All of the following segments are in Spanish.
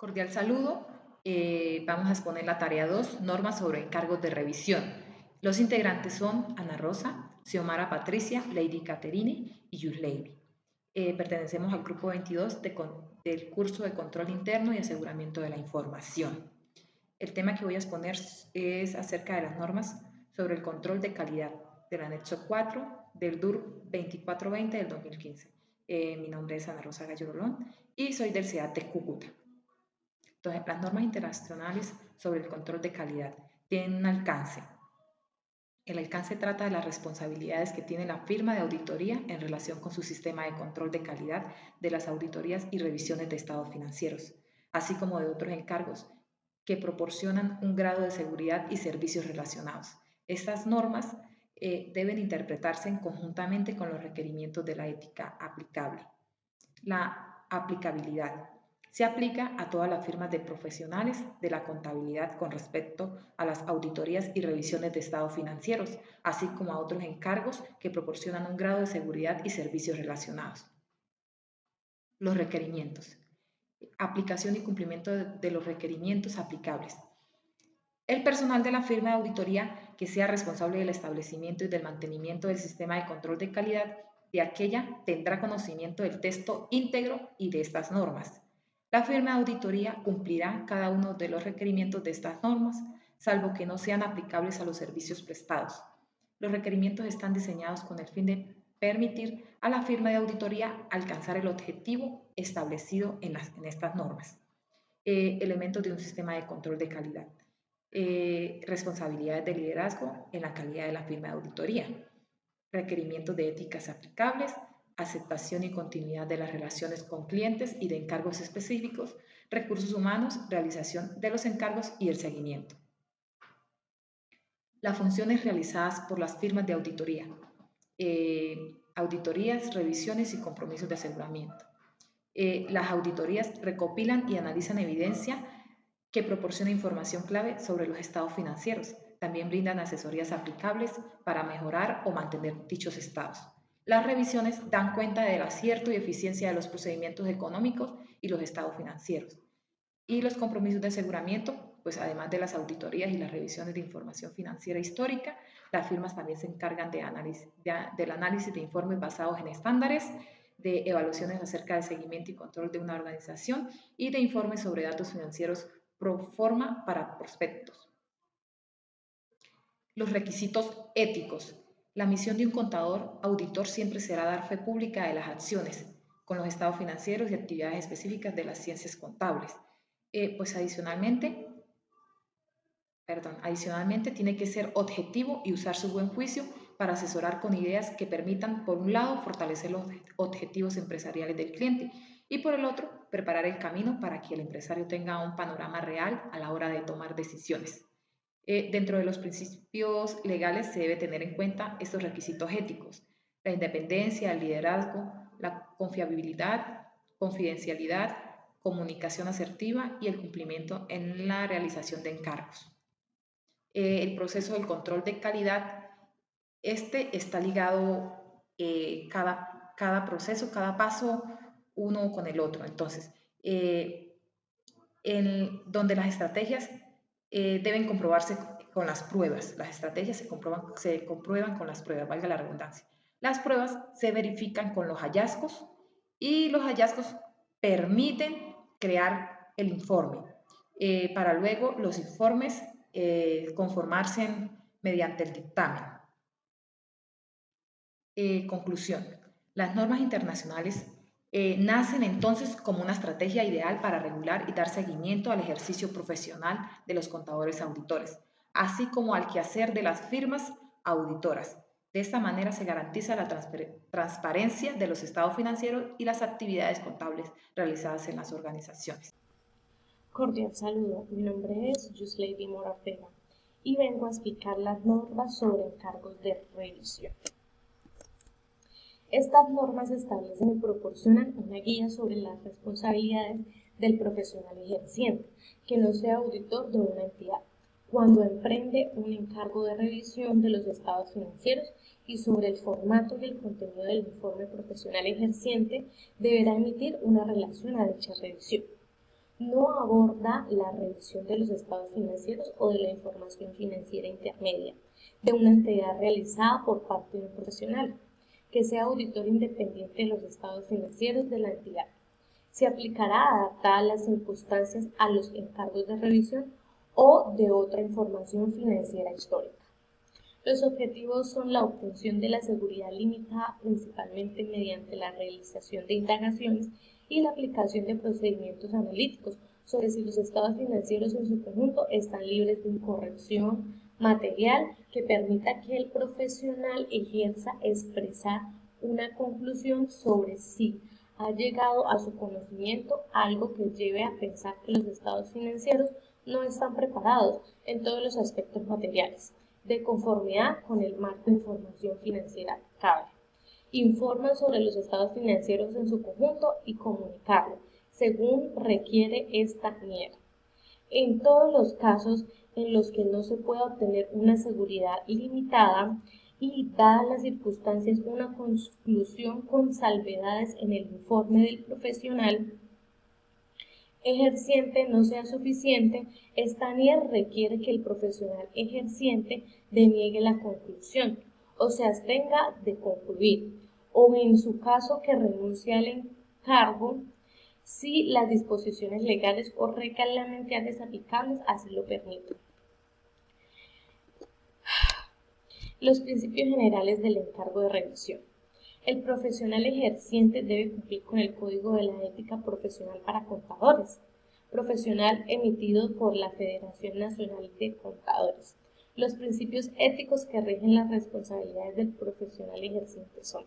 Cordial saludo. Vamos a exponer la tarea 2, normas sobre encargos de revisión. Los integrantes son Ana Rosa, Xiomara Patricia, Lady Caterine y Yusleivi. Pertenecemos al grupo 22 del curso de control interno y aseguramiento de la información. El tema que voy a exponer es acerca de las normas sobre el control de calidad del anexo 4 del DUR 2420 del 2015. Mi nombre es Ana Rosa Gallo Rolón y soy del CEAT de Cúcuta. Entonces, las normas internacionales sobre el control de calidad tienen un alcance. El alcance trata de las responsabilidades que tiene la firma de auditoría en relación con su sistema de control de calidad de las auditorías y revisiones de estados financieros, así como de otros encargos que proporcionan un grado de seguridad y servicios relacionados. Estas normas deben interpretarse conjuntamente con los requerimientos de la ética aplicable. La aplicabilidad se aplica a todas las firmas de profesionales de la contabilidad con respecto a las auditorías y revisiones de estados financieros, así como a otros encargos que proporcionan un grado de seguridad y servicios relacionados. Los requerimientos. Aplicación y cumplimiento de los requerimientos aplicables. El personal de la firma de auditoría que sea responsable del establecimiento y del mantenimiento del sistema de control de calidad de aquella tendrá conocimiento del texto íntegro y de estas normas. La firma de auditoría cumplirá cada uno de los requerimientos de estas normas, salvo que no sean aplicables a los servicios prestados. Los requerimientos están diseñados con el fin de permitir a la firma de auditoría alcanzar el objetivo establecido en estas normas. Elementos de un sistema de control de calidad. Responsabilidades de liderazgo en la calidad de la firma de auditoría. Requerimientos de éticas aplicables, aceptación y continuidad de las relaciones con clientes y de encargos específicos, recursos humanos, realización de los encargos y el seguimiento. Las funciones realizadas por las firmas de auditoría. Auditorías, revisiones y compromisos de aseguramiento. Las auditorías recopilan y analizan evidencia que proporciona información clave sobre los estados financieros. También brindan asesorías aplicables para mejorar o mantener dichos estados. Las revisiones dan cuenta del acierto y eficiencia de los procedimientos económicos y los estados financieros. Y los compromisos de aseguramiento, pues además de las auditorías y las revisiones de información financiera histórica, las firmas también se encargan del análisis de informes basados en estándares, de evaluaciones acerca del seguimiento y control de una organización y de informes sobre datos financieros pro forma para prospectos. Los requisitos éticos. La misión de un contador auditor siempre será dar fe pública de las acciones con los estados financieros y actividades específicas de las ciencias contables. Pues adicionalmente tiene que ser objetivo y usar su buen juicio para asesorar con ideas que permitan, por un lado, fortalecer los objetivos empresariales del cliente y por el otro, preparar el camino para que el empresario tenga un panorama real a la hora de tomar decisiones. Dentro de los principios legales se debe tener en cuenta estos requisitos éticos: la independencia, el liderazgo, la confiabilidad, confidencialidad, comunicación asertiva y el cumplimiento en la realización de encargos. El proceso del control de calidad, este está ligado cada proceso, cada paso uno con el otro. Entonces, donde las estrategias deben comprobarse con las pruebas. Las estrategias se comprueban con las pruebas, valga la redundancia. Las pruebas se verifican con los hallazgos y los hallazgos permiten crear el informe para luego los informes conformarse mediante el dictamen. Conclusión. Las normas internacionales nacen entonces como una estrategia ideal para regular y dar seguimiento al ejercicio profesional de los contadores auditores, así como al quehacer de las firmas auditoras. De esta manera se garantiza la transparencia de los estados financieros y las actividades contables realizadas en las organizaciones. Cordial saludo, mi nombre es Yusleivi Morafena y vengo a explicar las normas sobre encargos de revisión. Estas normas establecen y proporcionan una guía sobre las responsabilidades del profesional ejerciente, que no sea auditor de una entidad, cuando emprende un encargo de revisión de los estados financieros, y sobre el formato y el contenido del informe profesional ejerciente deberá emitir una relación a dicha revisión. no aborda la revisión de los estados financieros o de la información financiera intermedia de una entidad realizada por parte de un profesional que sea auditor independiente de los estados financieros de la entidad. Se aplicará adaptada a las circunstancias a los encargos de revisión o de otra información financiera histórica. Los objetivos son la obtención de la seguridad limitada principalmente mediante la realización de indagaciones y la aplicación de procedimientos analíticos sobre si los estados financieros en su conjunto están libres de incorrección material que permita que el profesional ejerza expresar una conclusión sobre si ha llegado a su conocimiento algo que lleve a pensar que los estados financieros no están preparados en todos los aspectos materiales, de conformidad con el marco de información financiera aplicable. Informa sobre los estados financieros en su conjunto y comunicarlo, según requiere esta NIER. En todos los casos en los que no se pueda obtener una seguridad limitada y, dadas las circunstancias, una conclusión con salvedades en el informe del profesional ejerciente no sea suficiente, esta NIER requiere que el profesional ejerciente deniegue la conclusión o se abstenga de concluir, o en su caso que renuncie al encargo si las disposiciones legales o reglamentarias aplicables así lo permiten. Los principios generales del encargo de revisión. El profesional ejerciente debe cumplir con el Código de la Ética Profesional para Contadores, profesional emitido por la Federación Nacional de Contadores. Los principios éticos que rigen las responsabilidades del profesional ejerciente son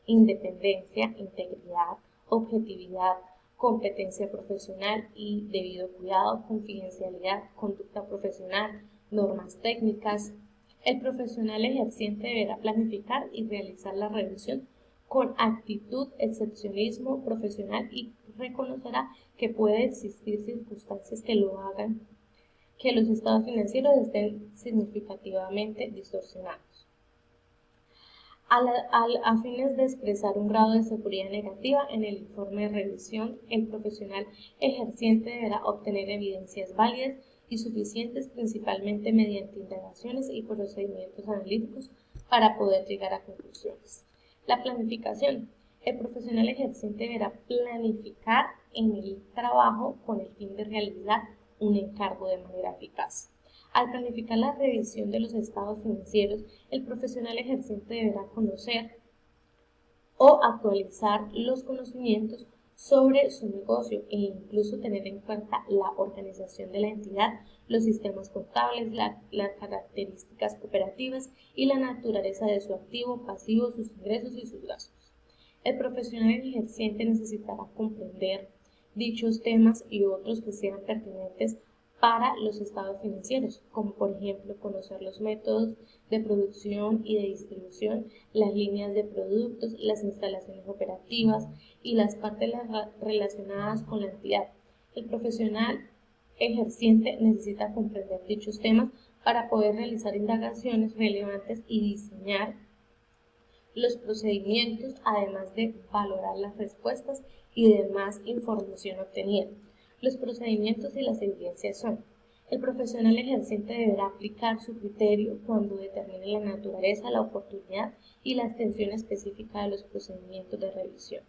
independencia, integridad, objetividad, competencia profesional y debido cuidado, confidencialidad, conducta profesional, normas técnicas. El profesional ejerciente deberá planificar y realizar la revisión con actitud, excepcionismo profesional y reconocerá que puede existir circunstancias que lo hagan que los estados financieros estén significativamente distorsionados. A fines de expresar un grado de seguridad negativa en el informe de revisión, el profesional ejerciente deberá obtener evidencias válidas y suficientes, principalmente mediante indagaciones y procedimientos analíticos, para poder llegar a conclusiones. La planificación. El profesional ejerciente deberá planificar en el trabajo con el fin de realizar un encargo de manera eficaz. Al planificar la revisión de los estados financieros, el profesional ejerciente deberá conocer o actualizar los conocimientos sobre su negocio e incluso tener en cuenta la organización de la entidad, los sistemas contables, las características operativas y la naturaleza de su activo, pasivo, sus ingresos y sus gastos. El profesional ejerciente necesitará comprender dichos temas y otros que sean pertinentes para los estados financieros, como por ejemplo conocer los métodos de producción y de distribución, las líneas de productos, las instalaciones operativas y las partes relacionadas con la entidad. El profesional ejerciente necesita comprender dichos temas para poder realizar indagaciones relevantes y diseñar los procedimientos, además de valorar las respuestas y demás información obtenida. Los procedimientos y las evidencias son: el profesional ejerciente deberá aplicar su criterio cuando determine la naturaleza, la oportunidad y la extensión específica de los procedimientos de revisión.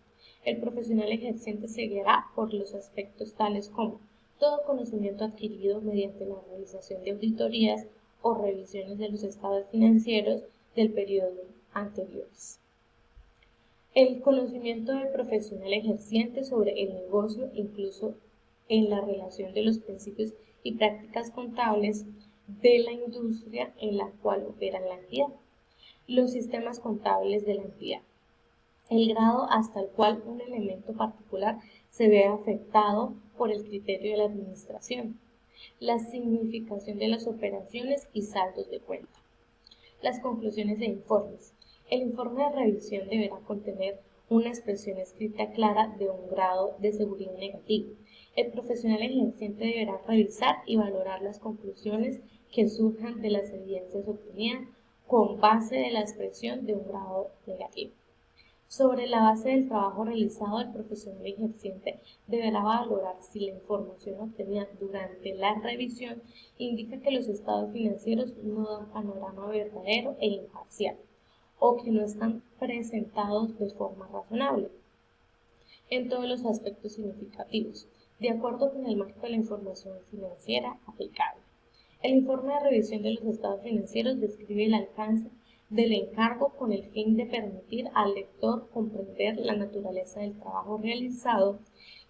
El profesional ejerciente se guiará por los aspectos tales como todo conocimiento adquirido mediante la realización de auditorías o revisiones de los estados financieros del periodo anteriores. El conocimiento del profesional ejerciente sobre el negocio, incluso en la relación de los principios y prácticas contables de la industria en la cual opera la entidad. Los sistemas contables de la entidad. El grado hasta el cual un elemento particular se ve afectado por el criterio de la administración. La significación de las operaciones y saldos de cuenta. Las conclusiones e informes. El informe de revisión deberá contener una expresión escrita clara de un grado de seguridad negativo. El profesional ejerciente deberá revisar y valorar las conclusiones que surjan de las evidencias obtenidas con base de la expresión de un grado negativo. Sobre la base del trabajo realizado, el profesional ejerciente deberá valorar si la información obtenida durante la revisión indica que los estados financieros no dan panorama verdadero e imparcial o que no están presentados de forma razonable en todos los aspectos significativos, de acuerdo con el marco de la información financiera aplicable. El informe de revisión de los estados financieros describe el alcance del encargo con el fin de permitir al lector comprender la naturaleza del trabajo realizado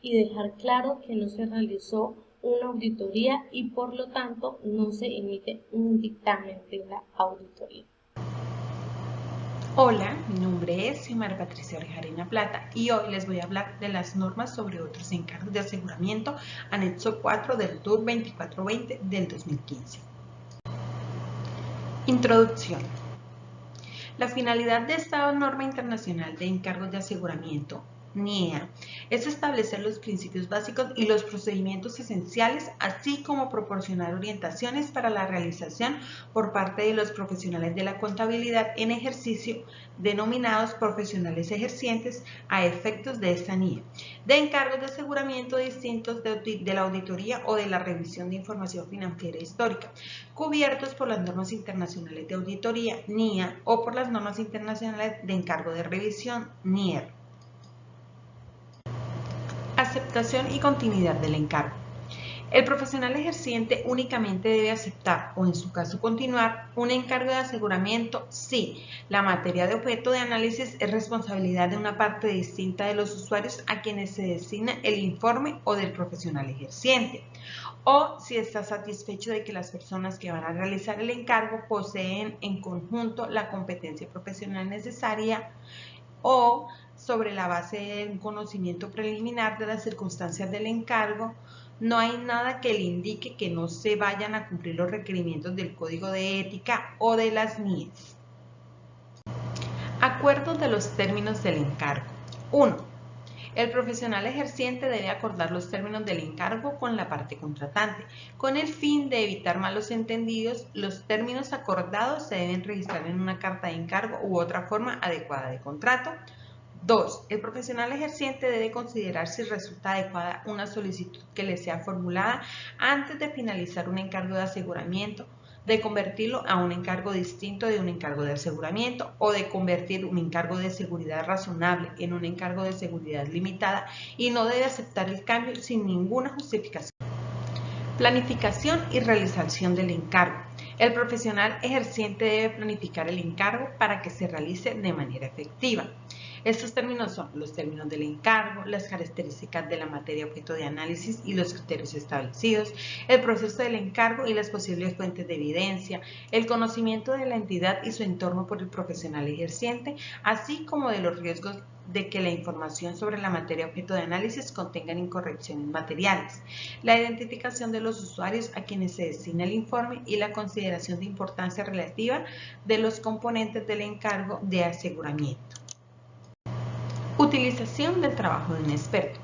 y dejar claro que no se realizó una auditoría y por lo tanto no se emite un dictamen de la auditoría. Hola, mi nombre es Xiomara Patricia Orejarena Plata y hoy les voy a hablar de las normas sobre otros encargos de aseguramiento, anexo 4 del TUR 2420 del 2015. Introducción. La finalidad de esta norma internacional de encargos de aseguramiento, NIEA, es establecer los principios básicos y los procedimientos esenciales, así como proporcionar orientaciones para la realización por parte de los profesionales de la contabilidad en ejercicio, denominados profesionales ejercientes, a efectos de esta NIEA, de encargos de aseguramiento distintos de la auditoría o de la revisión de información financiera histórica, cubiertos por las normas internacionales de auditoría, NIA, o por las normas internacionales de encargo de revisión, NIER. Aceptación y continuidad del encargo. El profesional ejerciente únicamente debe aceptar o en su caso continuar un encargo de aseguramiento si la materia de objeto de análisis es responsabilidad de una parte distinta de los usuarios a quienes se designa el informe o del profesional ejerciente, o si está satisfecho de que las personas que van a realizar el encargo poseen en conjunto la competencia profesional necesaria, o sobre la base de un conocimiento preliminar de las circunstancias del encargo, no hay nada que le indique que no se vayan a cumplir los requerimientos del Código de Ética o de las NIES. Acuerdos de los términos del encargo. 1. El profesional ejerciente debe acordar los términos del encargo con la parte contratante. Con el fin de evitar malos entendidos, los términos acordados se deben registrar en una carta de encargo u otra forma adecuada de contrato. 2. El profesional ejerciente debe considerar si resulta adecuada una solicitud que le sea formulada antes de finalizar un encargo de aseguramiento, de convertirlo a un encargo distinto de un encargo de aseguramiento o de convertir un encargo de seguridad razonable en un encargo de seguridad limitada, y no debe aceptar el cambio sin ninguna justificación. Planificación y realización del encargo. El profesional ejerciente debe planificar el encargo para que se realice de manera efectiva. Estos términos son los términos del encargo, las características de la materia objeto de análisis y los criterios establecidos, el proceso del encargo y las posibles fuentes de evidencia, el conocimiento de la entidad y su entorno por el profesional ejerciente, así como de los riesgos de que la información sobre la materia objeto de análisis contengan incorrecciones materiales, la identificación de los usuarios a quienes se destina el informe y la consideración de importancia relativa de los componentes del encargo de aseguramiento. Utilización del trabajo de un experto.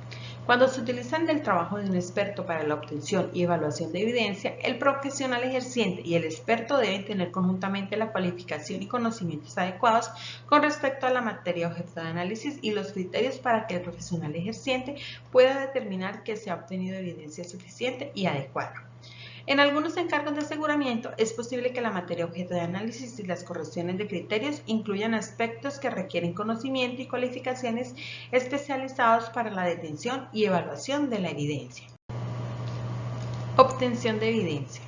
Cuando se utilizan del trabajo de un experto para la obtención y evaluación de evidencia, el profesional ejerciente y el experto deben tener conjuntamente la cualificación y conocimientos adecuados con respecto a la materia objeto de análisis y los criterios para que el profesional ejerciente pueda determinar que se ha obtenido evidencia suficiente y adecuada. En algunos encargos de aseguramiento es posible que la materia objeto de análisis y las correcciones de criterios incluyan aspectos que requieren conocimiento y cualificaciones especializados para la detención y evaluación de la evidencia. Obtención de evidencia.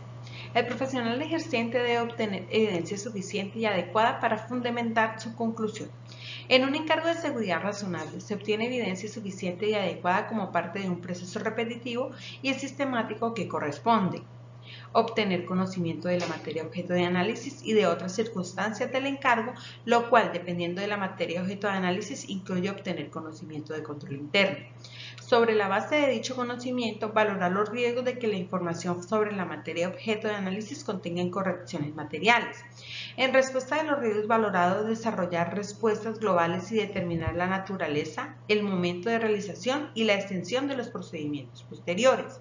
El profesional ejerciente debe obtener evidencia suficiente y adecuada para fundamentar su conclusión. En un encargo de seguridad razonable se obtiene evidencia suficiente y adecuada como parte de un proceso repetitivo y sistemático que corresponde. Obtener conocimiento de la materia objeto de análisis y de otras circunstancias del encargo, lo cual, dependiendo de la materia objeto de análisis, incluye obtener conocimiento de control interno. Sobre la base de dicho conocimiento, valorar los riesgos de que la información sobre la materia objeto de análisis contenga incorrecciones materiales. En respuesta de los riesgos valorados, desarrollar respuestas globales y determinar la naturaleza, el momento de realización y la extensión de los procedimientos posteriores.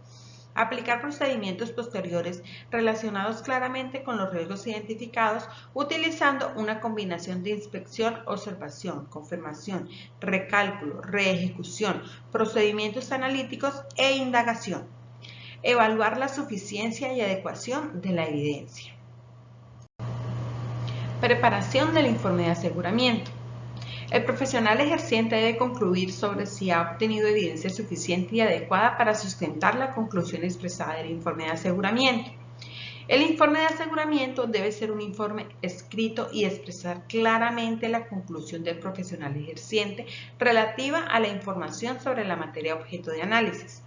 Aplicar procedimientos posteriores relacionados claramente con los riesgos identificados utilizando una combinación de inspección, observación, confirmación, recálculo, reejecución, procedimientos analíticos e indagación. Evaluar la suficiencia y adecuación de la evidencia. Preparación del informe de aseguramiento. El profesional ejerciente debe concluir sobre si ha obtenido evidencia suficiente y adecuada para sustentar la conclusión expresada del informe de aseguramiento. El informe de aseguramiento debe ser un informe escrito y expresar claramente la conclusión del profesional ejerciente relativa a la información sobre la materia objeto de análisis.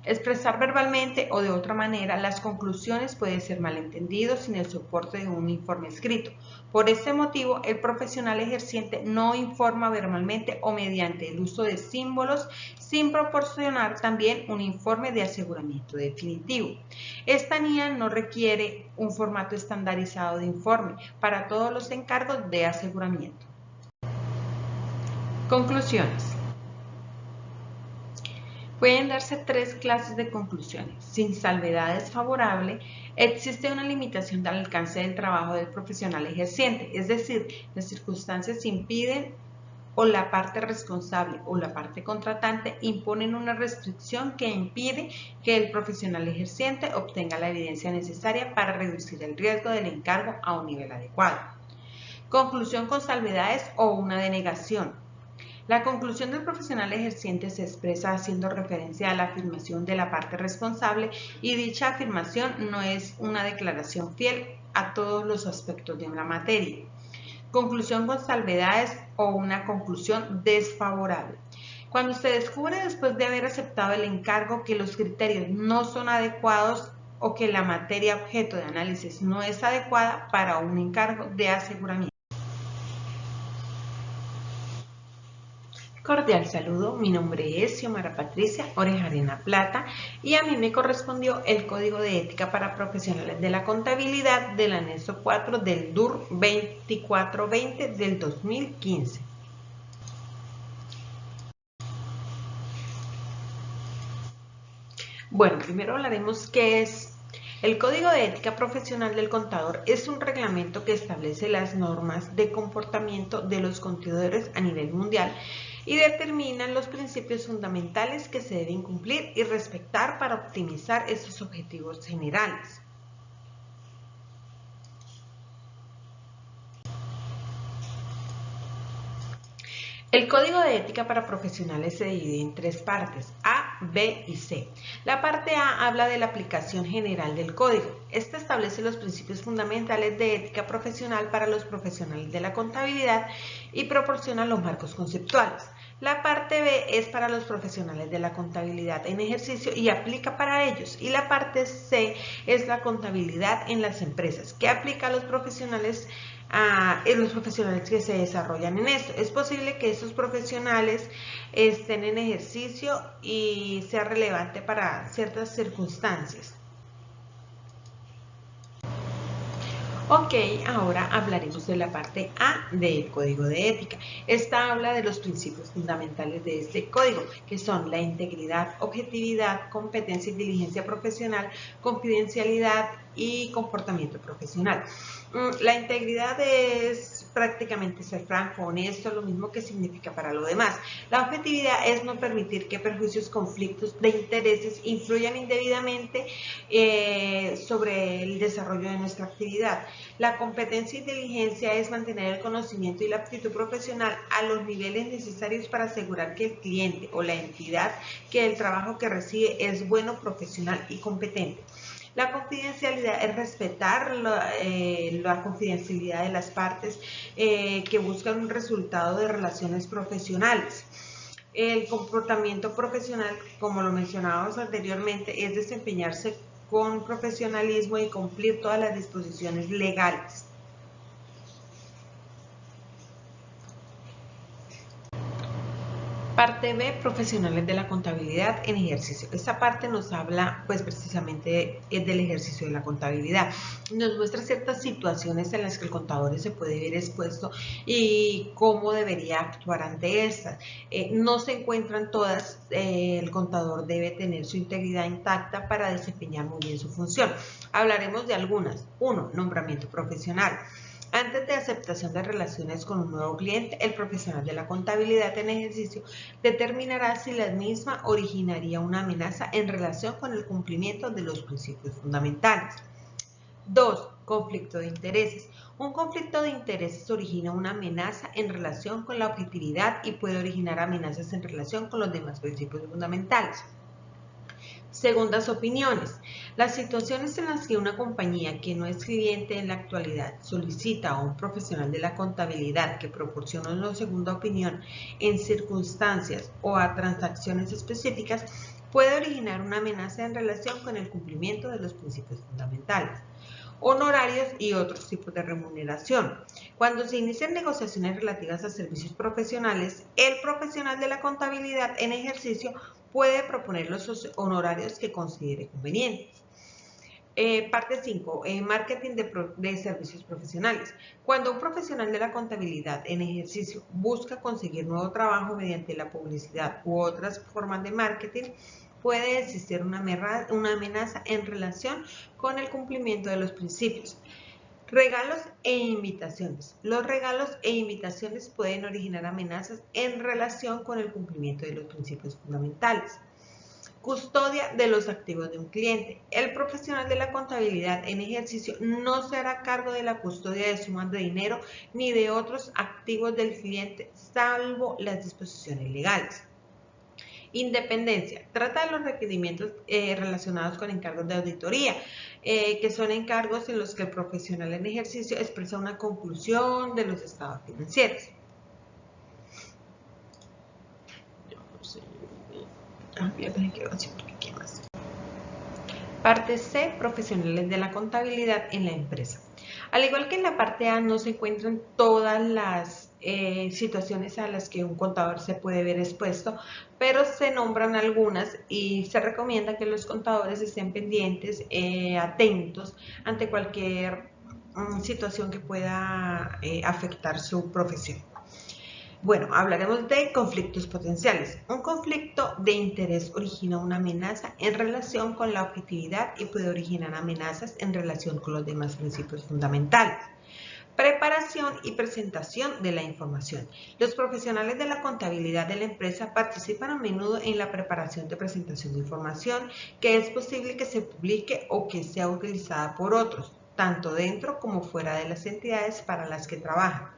Expresar verbalmente o de otra manera las conclusiones puede ser malentendido sin el soporte de un informe escrito. Por este motivo, el profesional ejerciente no informa verbalmente o mediante el uso de símbolos sin proporcionar también un informe de aseguramiento definitivo. Esta NIA no requiere un formato estandarizado de informe para todos los encargos de aseguramiento. Conclusiones. Pueden darse tres clases de conclusiones. Sin salvedad desfavorable, existe una limitación del alcance del trabajo del profesional ejerciente, es decir, las circunstancias impiden o la parte responsable o la parte contratante imponen una restricción que impide que el profesional ejerciente obtenga la evidencia necesaria para reducir el riesgo del encargo a un nivel adecuado. Conclusión con salvedades o una denegación. La conclusión del profesional ejerciente se expresa haciendo referencia a la afirmación de la parte responsable y dicha afirmación no es una declaración fiel a todos los aspectos de la materia. Conclusión con salvedades o una conclusión desfavorable. Cuando se descubre después de haber aceptado el encargo que los criterios no son adecuados o que la materia objeto de análisis no es adecuada para un encargo de aseguramiento. Cordial saludo, mi nombre es Xiomara Patricia Orejarena Plata y a mí me correspondió el Código de Ética para Profesionales de la Contabilidad del anexo 4 del DUR 2420 del 2015. Bueno, primero hablaremos qué es. El Código de Ética Profesional del Contador es un reglamento que establece las normas de comportamiento de los contadores a nivel mundial y determina los principios fundamentales que se deben cumplir y respetar para optimizar esos objetivos generales. El Código de Ética para Profesionales se divide en tres partes, A, B y C. La parte A habla de la aplicación general del código. Esta establece los principios fundamentales de ética profesional para los profesionales de la contabilidad y proporciona los marcos conceptuales. La parte B es para los profesionales de la contabilidad en ejercicio y aplica para ellos. Y la parte C es la contabilidad en las empresas, que aplica a los profesionales que se desarrollan en esto. Es posible que esos profesionales estén en ejercicio y sea relevante para ciertas circunstancias. Ok, ahora hablaremos de la parte A del Código de Ética. Esta habla de los principios fundamentales de este código, que son la integridad, objetividad, competencia y diligencia profesional, confidencialidad y comportamiento profesional. La integridad es prácticamente ser franco, honesto, lo mismo que significa para lo demás. La objetividad es no permitir que perjuicios, conflictos de intereses influyan indebidamente sobre el desarrollo de nuestra actividad. La competencia y diligencia es mantener el conocimiento y la aptitud profesional a los niveles necesarios para asegurar que el cliente o la entidad que el trabajo que recibe es bueno, profesional y competente. La confidencialidad es respetar la confidencialidad de las partes que buscan un resultado de relaciones profesionales. El comportamiento profesional, como lo mencionábamos anteriormente, es desempeñarse con profesionalismo y cumplir todas las disposiciones legales. Parte B, profesionales de la contabilidad en ejercicio. Esta parte nos habla pues precisamente del ejercicio de la contabilidad. Nos muestra ciertas situaciones en las que el contador se puede ver expuesto y cómo debería actuar ante estas. No se encuentran todas, el contador debe tener su integridad intacta para desempeñar muy bien su función. Hablaremos de algunas. 1. Nombramiento profesional. Antes de aceptación de relaciones con un nuevo cliente, el profesional de la contabilidad en ejercicio determinará si la misma originaría una amenaza en relación con el cumplimiento de los principios fundamentales. 2. Conflicto de intereses. Un conflicto de intereses origina una amenaza en relación con la objetividad y puede originar amenazas en relación con los demás principios fundamentales. Segundas opiniones. Las situaciones en las que una compañía que no es cliente en la actualidad solicita a un profesional de la contabilidad que proporcione una segunda opinión en circunstancias o a transacciones específicas puede originar una amenaza en relación con el cumplimiento de los principios fundamentales. Honorarios y otros tipos de remuneración. Cuando se inician negociaciones relativas a servicios profesionales, el profesional de la contabilidad en ejercicio puede proponer los honorarios que considere convenientes. Parte 5. Marketing de servicios profesionales. Cuando un profesional de la contabilidad en ejercicio busca conseguir nuevo trabajo mediante la publicidad u otras formas de marketing, puede existir una amenaza en relación con el cumplimiento de los principios. Regalos e invitaciones. Los regalos e invitaciones pueden originar amenazas en relación con el cumplimiento de los principios fundamentales. Custodia de los activos de un cliente. El profesional de la contabilidad en ejercicio no se hará cargo de la custodia de sumas de dinero ni de otros activos del cliente, salvo las disposiciones legales. Independencia. Trata de los requerimientos relacionados con encargos de auditoría, que son encargos en los que el profesional en ejercicio expresa una conclusión de los estados financieros. Parte C, profesionales de la contabilidad en la empresa. Al igual que en la parte A no se encuentran todas las situaciones a las que un contador se puede ver expuesto, pero se nombran algunas y se recomienda que los contadores estén pendientes, atentos ante cualquier situación que pueda afectar su profesión. Bueno, hablaremos de conflictos potenciales. Un conflicto de interés origina una amenaza en relación con la objetividad y puede originar amenazas en relación con los demás principios fundamentales. Preparación y presentación de la información. Los profesionales de la contabilidad de la empresa participan a menudo en la preparación de presentación de información que es posible que se publique o que sea utilizada por otros, tanto dentro como fuera de las entidades para las que trabajan.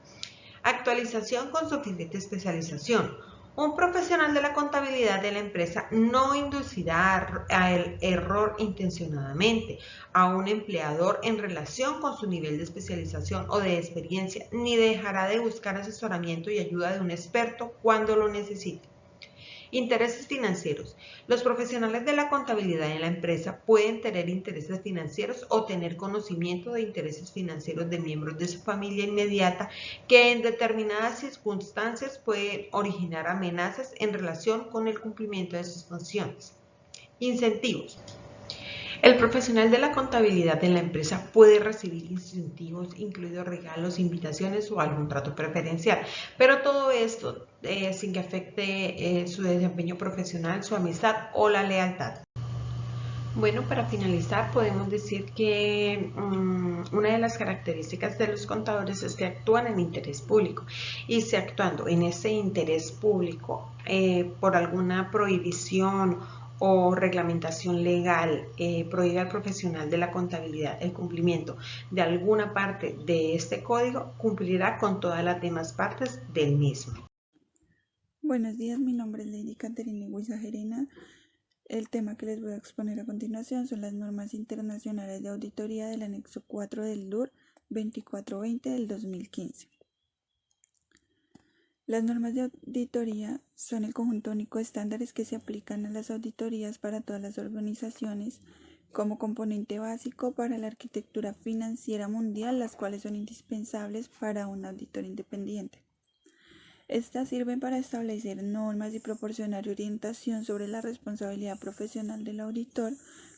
Actualización con suficiente especialización. Un profesional de la contabilidad de la empresa no inducirá al error intencionadamente a un empleador en relación con su nivel de especialización o de experiencia, ni dejará de buscar asesoramiento y ayuda de un experto cuando lo necesite. Intereses financieros. Los profesionales de la contabilidad en la empresa pueden tener intereses financieros o tener conocimiento de intereses financieros de miembros de su familia inmediata que en determinadas circunstancias pueden originar amenazas en relación con el cumplimiento de sus funciones. Incentivos. El profesional de la contabilidad en la empresa puede recibir incentivos, incluidos regalos, invitaciones o algún trato preferencial, pero todo esto sin que afecte su desempeño profesional, su amistad o la lealtad. Bueno, para finalizar podemos decir que una de las características de los contadores es que actúan en interés público y si actuando en ese interés público por alguna prohibición o reglamentación legal prohíbe al profesional de la contabilidad el cumplimiento de alguna parte de este código, cumplirá con todas las demás partes del mismo. Buenos días, mi nombre es Lady Caterina Guizagerena. El tema que les voy a exponer a continuación son las normas internacionales de auditoría del anexo 4 del DUR 2420 del 2015. Las normas de auditoría son el conjunto único de estándares que se aplican a las auditorías para todas las organizaciones como componente básico para la arquitectura financiera mundial, las cuales son indispensables para un auditor independiente. Estas sirven para establecer normas y proporcionar orientación sobre la responsabilidad profesional del auditor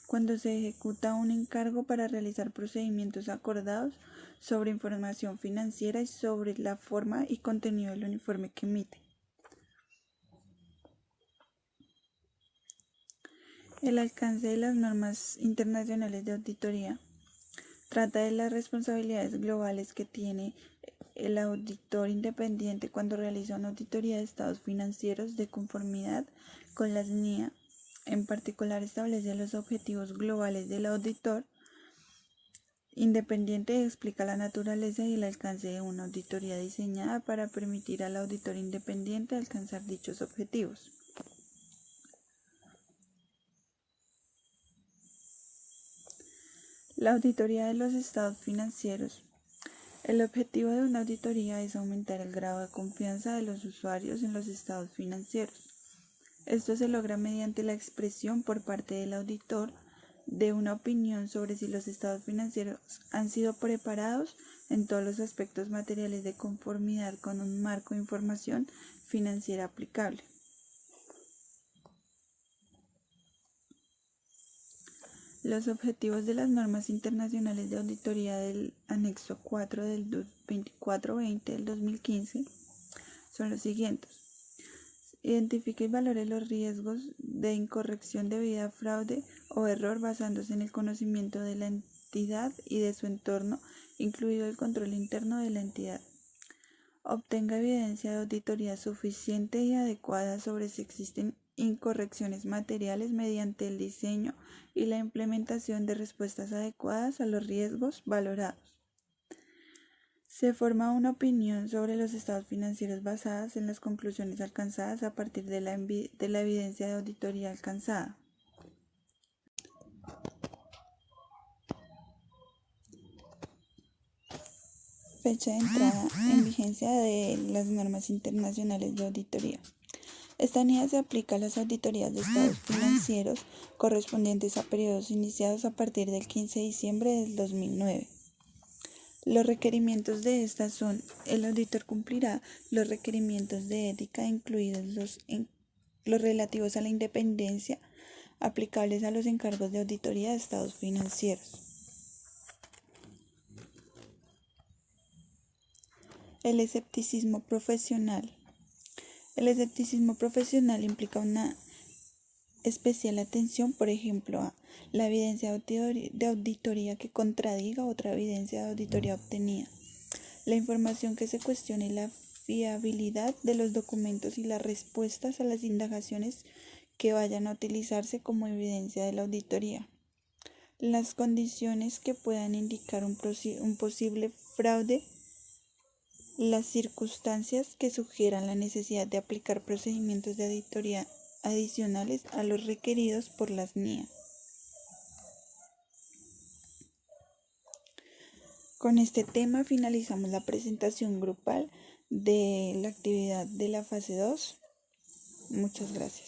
cuando se ejecuta un encargo para realizar procedimientos acordados sobre información financiera y sobre la forma y contenido del informe que emite. El alcance de las normas internacionales de auditoría trata de las responsabilidades globales que tiene el auditor independiente cuando realiza una auditoría de estados financieros de conformidad con las NIA. En particular, establece los objetivos globales del auditor independiente y explica la naturaleza y el alcance de una auditoría diseñada para permitir al auditor independiente alcanzar dichos objetivos. La auditoría de los estados financieros. El objetivo de una auditoría es aumentar el grado de confianza de los usuarios en los estados financieros. Esto se logra mediante la expresión por parte del auditor de una opinión sobre si los estados financieros han sido preparados en todos los aspectos materiales de conformidad con un marco de información financiera aplicable. Los objetivos de las normas internacionales de auditoría del anexo 4 del DUT 2420 del 2015 son los siguientes. Identifica y valore los riesgos de incorrección debida a fraude o error basándose en el conocimiento de la entidad y de su entorno, incluido el control interno de la entidad. Obtenga evidencia de auditoría suficiente y adecuada sobre si existen incorrecciones materiales mediante el diseño y la implementación de respuestas adecuadas a los riesgos valorados. Se forma una opinión sobre los estados financieros basadas en las conclusiones alcanzadas a partir de la evidencia de auditoría alcanzada. Fecha de entrada en vigencia de las normas internacionales de auditoría. Esta NIA se aplica a las auditorías de estados financieros correspondientes a periodos iniciados a partir del 15 de diciembre del 2009. Los requerimientos de estas son: el auditor cumplirá los requerimientos de ética, incluidos los relativos a la independencia, aplicables a los encargos de auditoría de estados financieros. El escepticismo profesional. El escepticismo profesional implica una especial atención, por ejemplo, a la evidencia de auditoría que contradiga otra evidencia de auditoría obtenida, la información que se cuestione la fiabilidad de los documentos y las respuestas a las indagaciones que vayan a utilizarse como evidencia de la auditoría, las condiciones que puedan indicar un posible fraude, las circunstancias que sugieran la necesidad de aplicar procedimientos de auditoría adicionales a los requeridos por las NIA. Con este tema finalizamos la presentación grupal de la actividad de la fase 2. Muchas gracias.